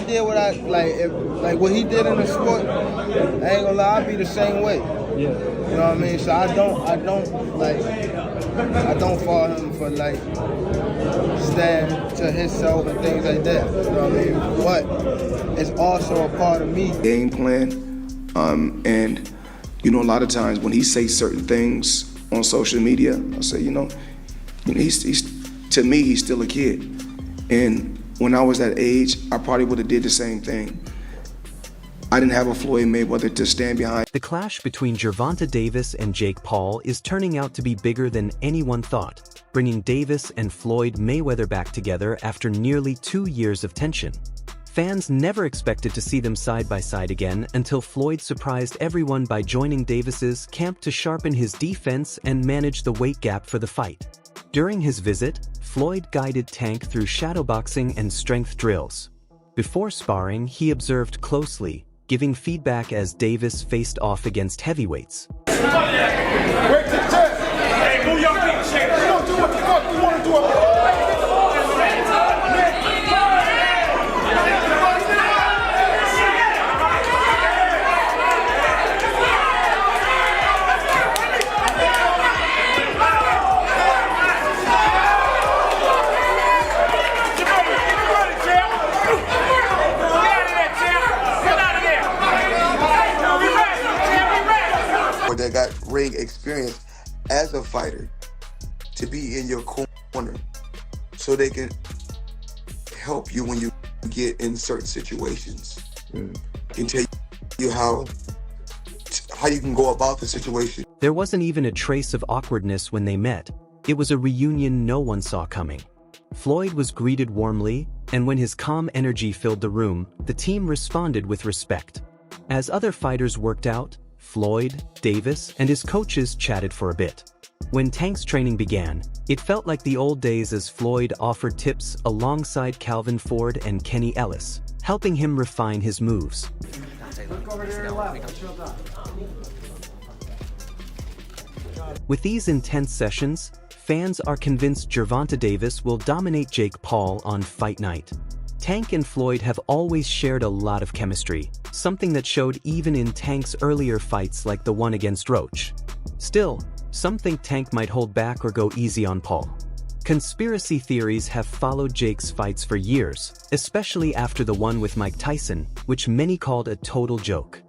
did what I like, if like what he did in the sport, I ain't gonna lie, I'd be the same way. Yeah. You know what I mean? So I don't follow him for like stand to himself and things like that. You know what I mean? But it's also a part of me. Game plan, and you know, a lot of times when he says certain things on social media, I say, he's to me, he's still a kid. And when I was that age, I probably would have did the same thing. I didn't have a Floyd Mayweather to stand behind. The clash between Gervonta Davis and Jake Paul is turning out to be bigger than anyone thought, bringing Davis and Floyd Mayweather back together after nearly 2 years of tension. Fans never expected to see them side by side again until Floyd surprised everyone by joining Davis's camp to sharpen his defense and manage the weight gap for the fight. During his visit, Floyd guided Tank through shadowboxing and strength drills. Before sparring, he observed closely, giving feedback as Davis faced off against heavyweights. Break to the chest. Hey, move your feet, shake. You don't do what the fuck you want to do. That got ring experience as a fighter to be in your corner so they can help you when you get in certain situations. Can tell you how you can go about the situation. There wasn't even a trace of awkwardness when they met. It was a reunion no one saw coming. Floyd was greeted warmly, and when his calm energy filled the room, the team responded with respect. As other fighters worked out, Floyd, Davis, and his coaches chatted for a bit. When Tank's training began, it felt like the old days as Floyd offered tips alongside Calvin Ford and Kenny Ellis, helping him refine his moves. With these intense sessions, fans are convinced Gervonta Davis will dominate Jake Paul on fight night. Tank and Floyd have always shared a lot of chemistry, something that showed even in Tank's earlier fights like the one against Roach. Still, some think Tank might hold back or go easy on Paul. Conspiracy theories have followed Jake's fights for years, especially after the one with Mike Tyson, which many called a total joke.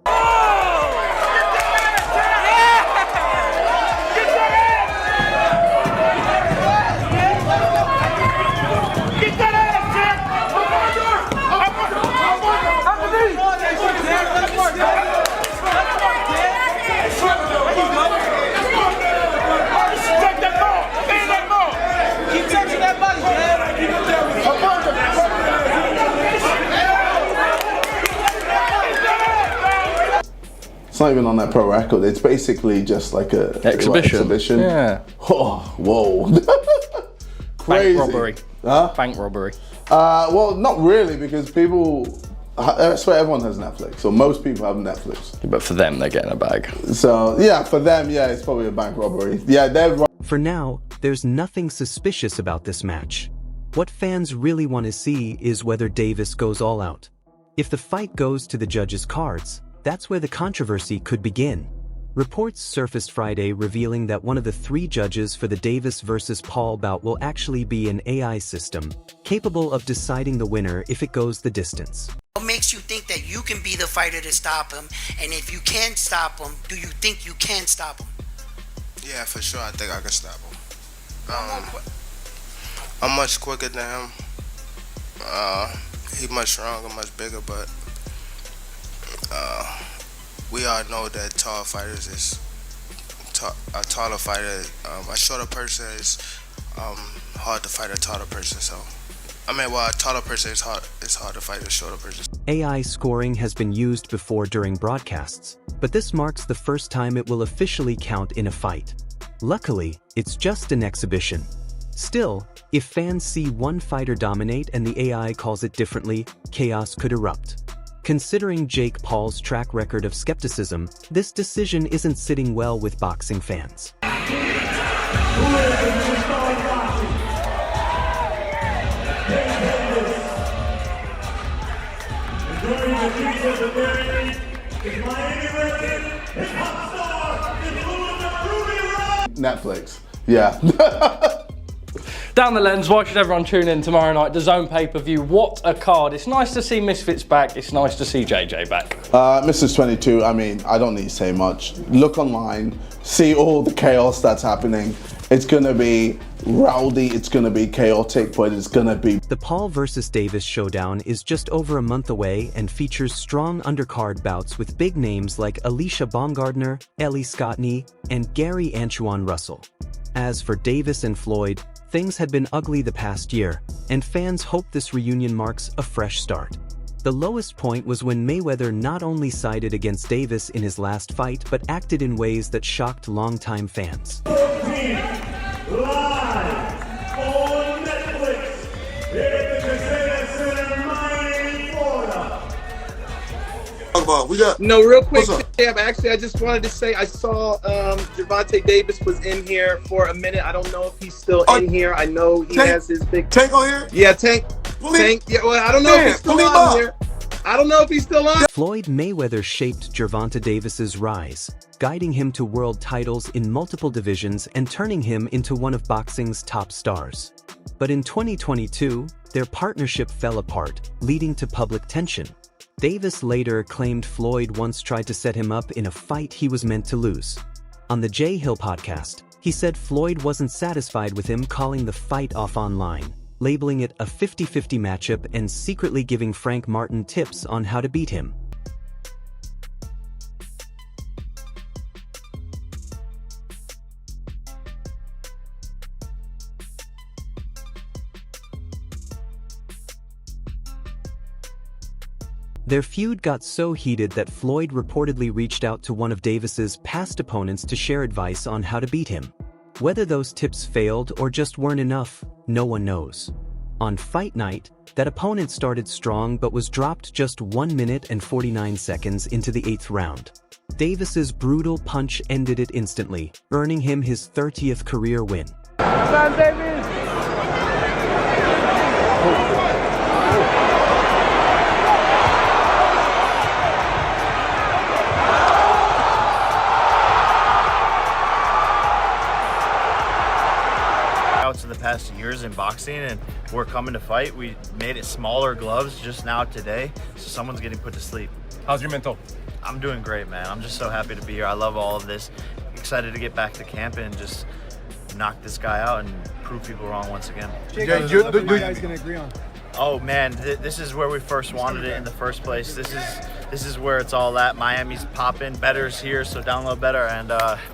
It's not even on that pro record. It's basically just like a exhibition. Yeah. Oh, whoa. Crazy. Bank robbery. Huh? Bank robbery. Well, not really, because people, I swear everyone has Netflix, or most people have Netflix. But for them, they're getting a bag. So, yeah, for them, yeah, it's probably a bank robbery. Yeah, they're right. For now, there's nothing suspicious about this match. What fans really want to see is whether Davis goes all out. If the fight goes to the judges' cards, that's where the controversy could begin. Reports surfaced Friday revealing that one of the 3 judges for the Davis vs. Paul bout will actually be an AI system, capable of deciding the winner if it goes the distance. What makes you think that you can be the fighter to stop him? And if you can stop him, do you think you can stop him? Yeah, for sure, I think I can stop him. I'm much quicker than him. He's much stronger, much bigger, but we all know that tall fighters is a taller fighter. A shorter person is hard to fight a taller person. So, a taller person is hard to fight a shorter person. AI scoring has been used before during broadcasts, but this marks the first time it will officially count in a fight. Luckily, it's just an exhibition. Still, if fans see one fighter dominate and the AI calls it differently, chaos could erupt. Considering Jake Paul's track record of skepticism, this decision isn't sitting well with boxing fans. Joining the seats of the day is Miami resident hip-hop star, influencer Ruby Rose. Netflix. Yeah. Down the lens, why should everyone tune in tomorrow night? The Zone pay-per-view, what a card. It's nice to see Misfits back, it's nice to see JJ back. Mrs. 22, I mean, I don't need to say much. Look online, see all the chaos that's happening. It's gonna be rowdy, it's gonna be chaotic, but it's gonna be... The Paul vs. Davis showdown is just over a month away and features strong undercard bouts with big names like Alicia Baumgardner, Ellie Scottney, and Gary Anchuan Russell. As for Davis and Floyd, things had been ugly the past year, and fans hope this reunion marks a fresh start. The lowest point was when Mayweather not only sided against Davis in his last fight, but acted in ways that shocked longtime fans. Live on Netflix, here at the Caseta Center, Miami, Florida. We got No, real quick, What's up? actually, I just wanted to say I saw Gervonta Davis was in here for a minute. I don't know if he's still in here. I know he Tank- has his big... Tank on here? Yeah, Tank. Pull him. Tank. Yeah, well, I don't know if he's still pull him on up. here. I don't know if he's still on. Floyd Mayweather shaped Gervonta Davis's rise, guiding him to world titles in multiple divisions and turning him into one of boxing's top stars. But in 2022, their partnership fell apart, leading to public tension. Davis later claimed Floyd once tried to set him up in a fight he was meant to lose. On the Jay Hill podcast, he said Floyd wasn't satisfied with him calling the fight off online, labeling it a 50-50 matchup and secretly giving Frank Martin tips on how to beat him. Their feud got so heated that Floyd reportedly reached out to one of Davis's past opponents to share advice on how to beat him. Whether those tips failed or just weren't enough, no one knows. On fight night, that opponent started strong but was dropped just 1 minute and 49 seconds into the 8th round. Davis's brutal punch ended it instantly, earning him his 30th career win. In the past years in boxing, and we're coming to fight. We made it smaller gloves just now today, so someone's getting put to sleep. How's your mental? I'm doing great, man. I'm just so happy to be here. I love all of this. Excited to get back to camp and just knock this guy out and prove people wrong once again. Yeah, you guys can agree on. Oh man, this is where we first wanted it in the first place. This is where it's all at. Miami's popping, better's here, so download better, and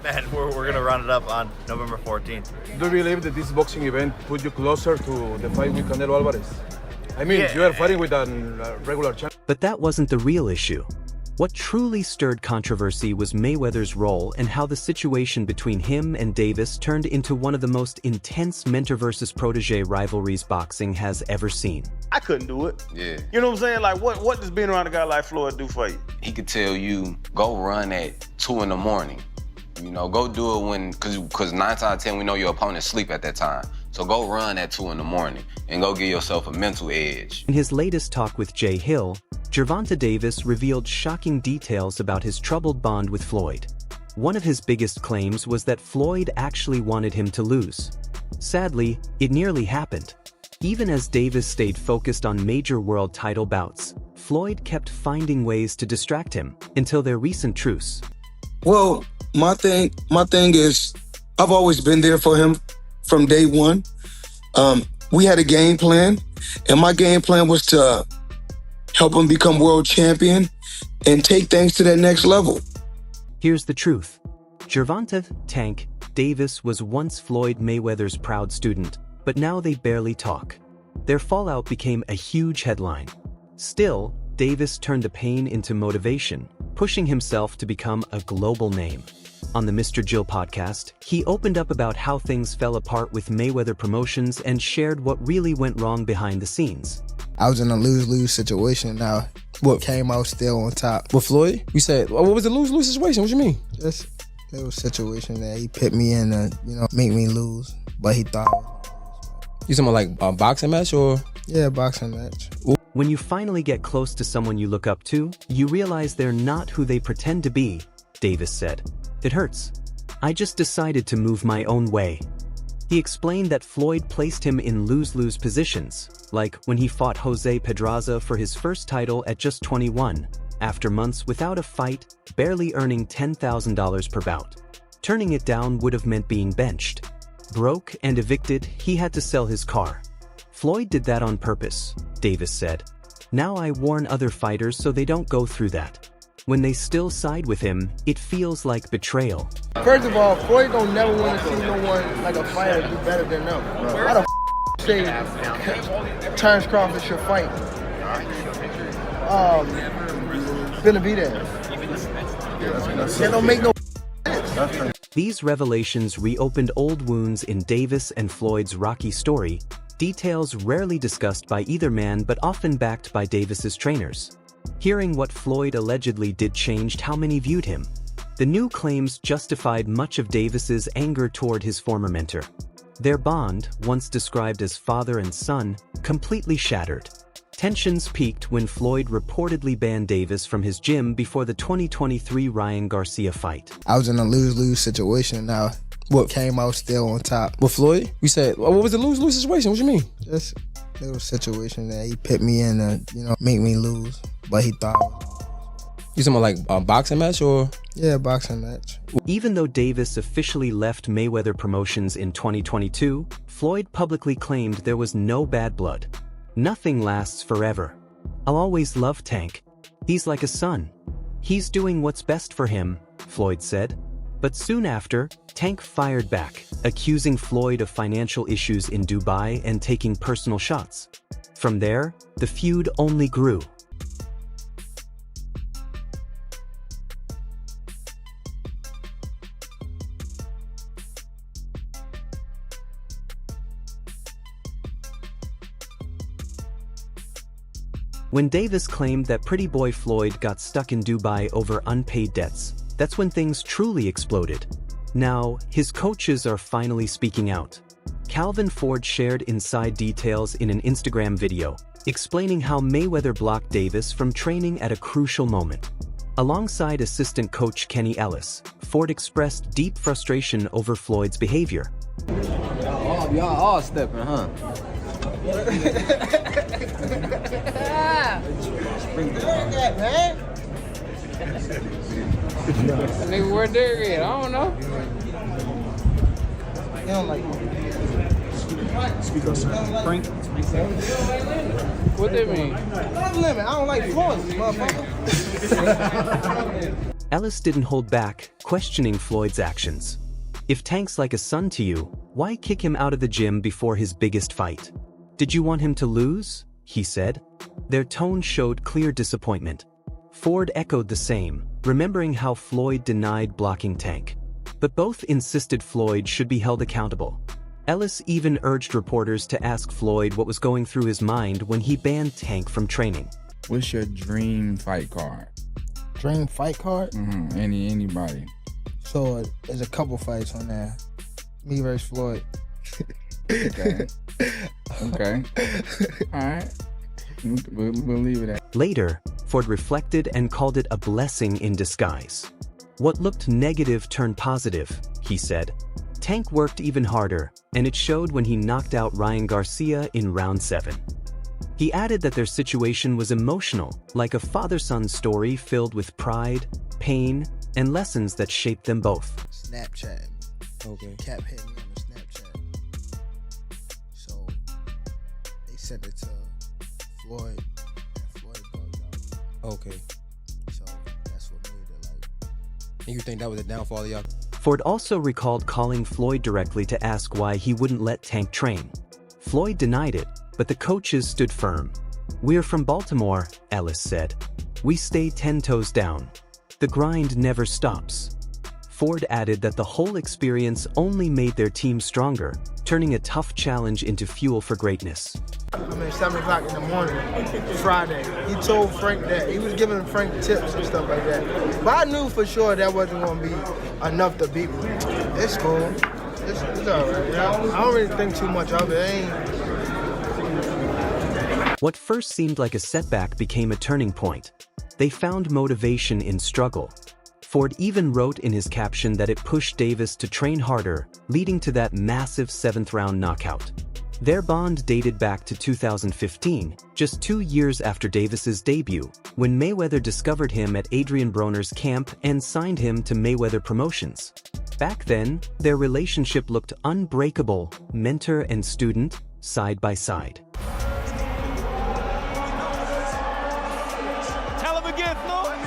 man, we're gonna run it up on November 14th. Do you believe that this boxing event put you closer to the fight with Canelo Alvarez? I mean, you are fighting with a regular champion. But that wasn't the real issue. What truly stirred controversy was Mayweather's role and how the situation between him and Davis turned into one of the most intense mentor versus protege rivalries boxing has ever seen. I couldn't do it. Yeah. You know what I'm saying? Like, what does being around a guy like Floyd do for you? He could tell you, go run at 2 in the morning. You know, go do it when, cause 9 times out of 10, we know your opponent sleep at that time. So go run at 2 in the morning and go give yourself a mental edge. In his latest talk with Jay Hill, Gervonta Davis revealed shocking details about his troubled bond with Floyd. One of his biggest claims was that Floyd actually wanted him to lose. Sadly, it nearly happened. Even as Davis stayed focused on major world title bouts, Floyd kept finding ways to distract him until their recent truce. Well, my thing is, I've always been there for him from day one. We had a game plan, and my game plan was to help him become world champion and take things to that next level. Here's the truth. Gervonta "Tank" Davis was once Floyd Mayweather's proud student, but now they barely talk. Their fallout became a huge headline. Still, Davis turned the pain into motivation, pushing himself to become a global name. On the Mr. Jill podcast, he opened up about how things fell apart with Mayweather Promotions and shared what really went wrong behind the scenes. I was in a lose-lose situation. Now, what came out still on top. With Floyd? You said, what was the lose-lose situation? What you mean? Just it was a situation that he put me in to, make me lose. But he thought. You talking about like a boxing match or? Yeah, boxing match. Ooh. When you finally get close to someone you look up to, you realize they're not who they pretend to be, Davis said. It hurts. I just decided to move my own way. He explained that Floyd placed him in lose-lose positions, like when he fought Jose Pedraza for his first title at just 21, after months without a fight, barely earning $10,000 per bout. Turning it down would have meant being benched. Broke and evicted, he had to sell his car. Floyd did that on purpose, Davis said. Now I warn other fighters so they don't go through that. When they still side with him, it feels like betrayal. First of all, Floyd don't never want to see no one like a fighter do better than them. Why the say Terrence Crawford should fight Benavidez? That don't make no sense. These revelations reopened old wounds in Davis and Floyd's rocky story, details rarely discussed by either man but often backed by Davis's trainers. Hearing what Floyd allegedly did changed how many viewed him. The new claims justified much of Davis's anger toward his former mentor. Their bond, once described as father and son, completely shattered. Tensions peaked when Floyd reportedly banned Davis from his gym before the 2023 Ryan Garcia fight. I was in a lose-lose situation. Now, what came out still on top? With Floyd, we said, what was the lose-lose situation? What you mean? Just a little situation that he put me in to, make me lose. But he thought. You talking about like a boxing match or? Yeah, boxing match. Even though Davis officially left Mayweather Promotions in 2022, Floyd publicly claimed there was no bad blood. Nothing lasts forever. I'll always love Tank. He's like a son. He's doing what's best for him, Floyd said. But soon after, Tank fired back, accusing Floyd of financial issues in Dubai and taking personal shots. From there, the feud only grew. When Davis claimed that pretty boy Floyd got stuck in Dubai over unpaid debts, that's when things truly exploded. Now, his coaches are finally speaking out. Calvin Ford shared inside details in an Instagram video, explaining how Mayweather blocked Davis from training at a crucial moment. Alongside assistant coach Kenny Ellis, Ford expressed deep frustration over Floyd's behavior. Y'all all stepping, huh? Nigga, where Derek at? I don't know. He don't like Speak up, sir. Frank. What that mean? I don't like Floyd, motherfucker. Ellis didn't hold back, questioning Floyd's actions. If Tank's like a son to you, why kick him out of the gym before his biggest fight? Did you want him to lose? He said. Their tone showed clear disappointment. Ford echoed the same, remembering how Floyd denied blocking Tank. But both insisted Floyd should be held accountable. Ellis even urged reporters to ask Floyd what was going through his mind when he banned Tank from training. What's your dream fight card? Dream fight card? Mm-hmm. Anybody. So there's a couple fights on there. Me versus Floyd. Okay. Okay. All right. We'll leave it at. Later, Ford reflected and called it a blessing in disguise. What looked negative turned positive, he said. Tank worked even harder, and it showed when he knocked out Ryan Garcia in round 7. He added that their situation was emotional, like a father-son story filled with pride, pain, and lessons that shaped them both. Snapchat. Okay. Cap hit me on the Snapchat. So they sent it to Floyd, and Floyd bugged out. Okay. So that's what made it like. And you think that was a downfall of y'all? Ford also recalled calling Floyd directly to ask why he wouldn't let Tank train. Floyd denied it, but the coaches stood firm. "We're from Baltimore," Ellis said. "We stay 10 toes down. The grind never stops." Ford added that the whole experience only made their team stronger, turning a tough challenge into fuel for greatness. 7 o'clock in the morning, Friday. He told Frank that. He was giving Frank tips and stuff like that. But I knew for sure that wasn't going to be enough to beat me. It's cool. It's all right. I don't really think too much of it. What first seemed like a setback became a turning point. They found motivation in struggle. Ford even wrote in his caption that it pushed Davis to train harder, leading to that massive 7th-round knockout. Their bond dated back to 2015, just 2 years after Davis's debut, when Mayweather discovered him at Adrian Broner's camp and signed him to Mayweather Promotions. Back then, their relationship looked unbreakable, mentor and student, side by side. Tell him again, Floyd.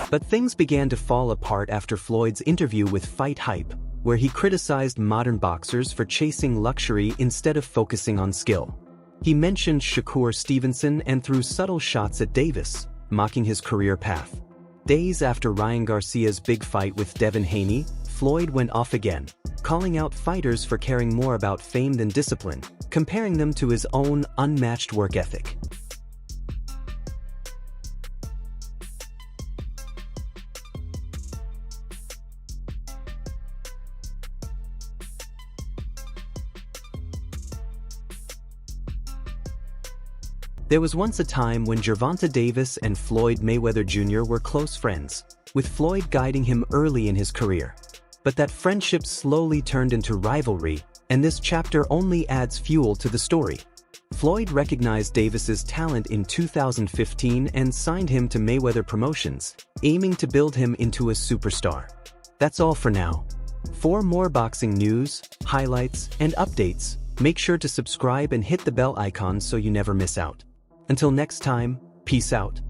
But things began to fall apart after Floyd's interview with Fight Hype, where he criticized modern boxers for chasing luxury instead of focusing on skill. He mentioned Shakur Stevenson and threw subtle shots at Davis, mocking his career path. Days after Ryan Garcia's big fight with Devin Haney, Floyd went off again, calling out fighters for caring more about fame than discipline, comparing them to his own unmatched work ethic. There was once a time when Gervonta Davis and Floyd Mayweather Jr. were close friends, with Floyd guiding him early in his career. But that friendship slowly turned into rivalry, and this chapter only adds fuel to the story. Floyd recognized Davis's talent in 2015 and signed him to Mayweather Promotions, aiming to build him into a superstar. That's all for now. For more boxing news, highlights, and updates, make sure to subscribe and hit the bell icon so you never miss out. Until next time, peace out.